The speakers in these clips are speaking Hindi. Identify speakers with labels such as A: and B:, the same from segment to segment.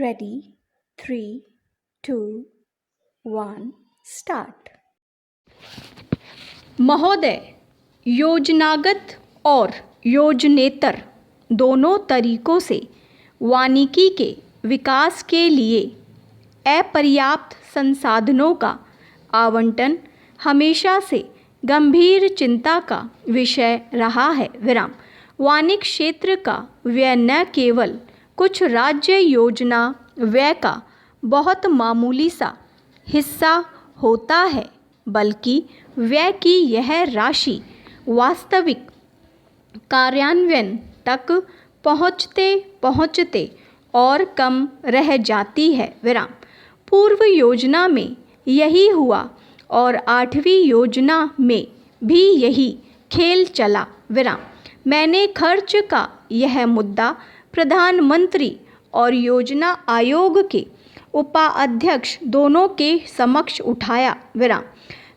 A: Ready? 3, 2, 1, start.
B: महोदय, योजनागत और योजनेतर दोनों तरीकों से वानिकी के विकास के लिए अपर्याप्त संसाधनों का आवंटन हमेशा से गंभीर चिंता का विषय रहा है। वानिक क्षेत्र का व्यय न केवल कुछ राज्य योजना व्यय का बहुत मामूली सा हिस्सा होता है, बल्कि व्यय की यह राशि वास्तविक कार्यान्वयन तक पहुँचते पहुँचते और कम रह जाती है। पूर्व योजना में यही हुआ और 8वीं योजना में भी यही खेल चला। मैंने खर्च का यह मुद्दा प्रधानमंत्री और योजना आयोग के उपाध्यक्ष दोनों के समक्ष उठाया।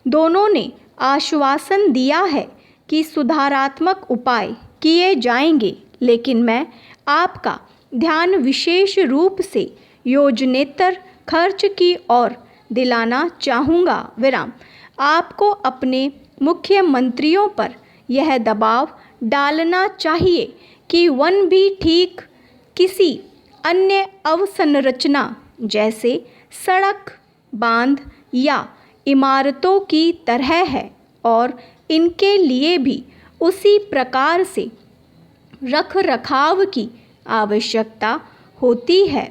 B: दोनों ने आश्वासन दिया है कि सुधारात्मक उपाय किए जाएंगे, लेकिन मैं आपका ध्यान विशेष रूप से योजनेतर खर्च की ओर दिलाना चाहूँगा। आपको अपने मुख्यमंत्रियों पर यह दबाव डालना चाहिए कि वन भी ठीक किसी अन्य अवसंरचना जैसे सड़क, बांध या इमारतों की तरह है और इनके लिए भी उसी प्रकार से रख रखाव की आवश्यकता होती है।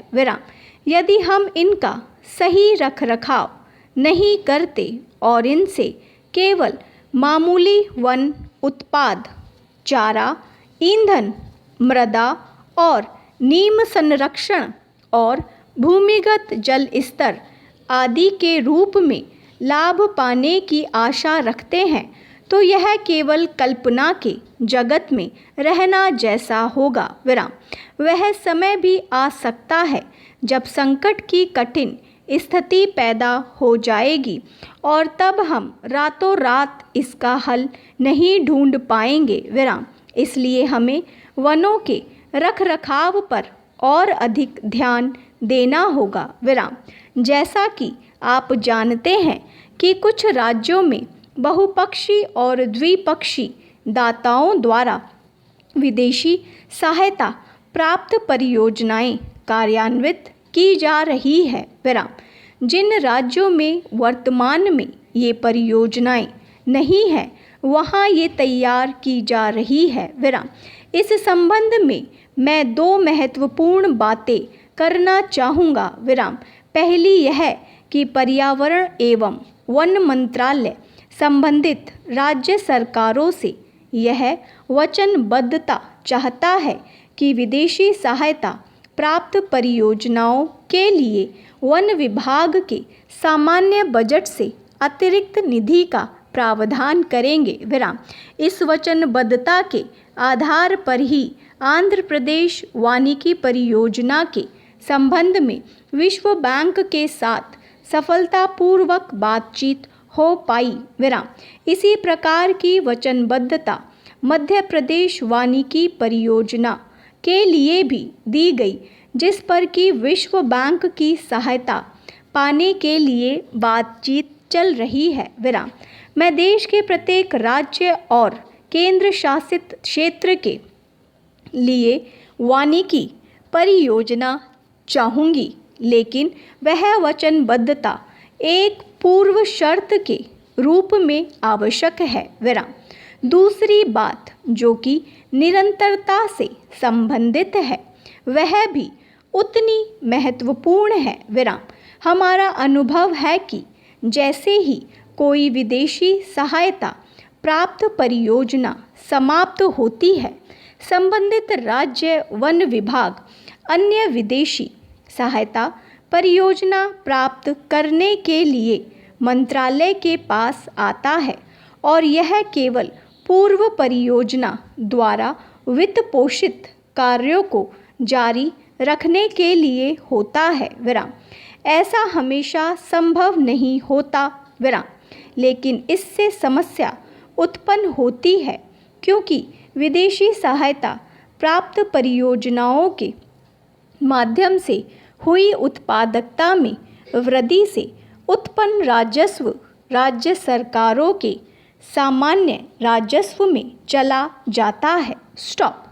B: यदि हम इनका सही रख रखाव नहीं करते और इनसे केवल मामूली वन उत्पाद, चारा, ईंधन, मृदा और नीम संरक्षण और भूमिगत जल स्तर आदि के रूप में लाभ पाने की आशा रखते हैं, तो यह केवल कल्पना के जगत में रहना जैसा होगा। वह समय भी आ सकता है जब संकट की कठिन स्थिति पैदा हो जाएगी और तब हम रातों रात इसका हल नहीं ढूंढ पाएंगे। इसलिए हमें वनों के रख रखाव पर और अधिक ध्यान देना होगा। जैसा कि आप जानते हैं कि कुछ राज्यों में बहुपक्षी और द्विपक्षी दाताओं द्वारा विदेशी सहायता प्राप्त परियोजनाएं कार्यान्वित की जा रही है। जिन राज्यों में वर्तमान में ये परियोजनाएं नहीं है, वहाँ ये तैयार की जा रही है। इस संबंध में मैं 2 महत्वपूर्ण बातें करना चाहूँगा। पहली यह कि पर्यावरण एवं वन मंत्रालय संबंधित राज्य सरकारों से यह वचनबद्धता चाहता है कि विदेशी सहायता प्राप्त परियोजनाओं के लिए वन विभाग के सामान्य बजट से अतिरिक्त निधि का प्रावधान करेंगे। इस वचनबद्धता के आधार पर ही आंध्र प्रदेश वानिकी परियोजना के संबंध में विश्व बैंक के साथ सफलतापूर्वक बातचीत हो पाई। इसी प्रकार की वचनबद्धता मध्य प्रदेश वानिकी परियोजना के लिए भी दी गई, जिस पर कि विश्व बैंक की सहायता पाने के लिए बातचीत चल रही है। मैं देश के प्रत्येक राज्य और केंद्र शासित क्षेत्र के लिए वानिकी परियोजना चाहूँगी, लेकिन वह वचनबद्धता एक पूर्व शर्त के रूप में आवश्यक है। दूसरी बात जो कि निरंतरता से संबंधित है, वह भी उतनी महत्वपूर्ण है। हमारा अनुभव है कि जैसे ही कोई विदेशी सहायता प्राप्त परियोजना समाप्त होती है, संबंधित राज्य वन विभाग अन्य विदेशी सहायता परियोजना प्राप्त करने के लिए मंत्रालय के पास आता है और यह केवल पूर्व परियोजना द्वारा वित्त पोषित कार्यों को जारी रखने के लिए होता है। ऐसा हमेशा संभव नहीं होता, लेकिन इससे समस्या उत्पन्न होती है क्योंकि विदेशी सहायता प्राप्त परियोजनाओं के माध्यम से हुई उत्पादकता में वृद्धि से उत्पन्न राजस्व राज्य सरकारों के सामान्य राजस्व में चला जाता है। स्टॉप।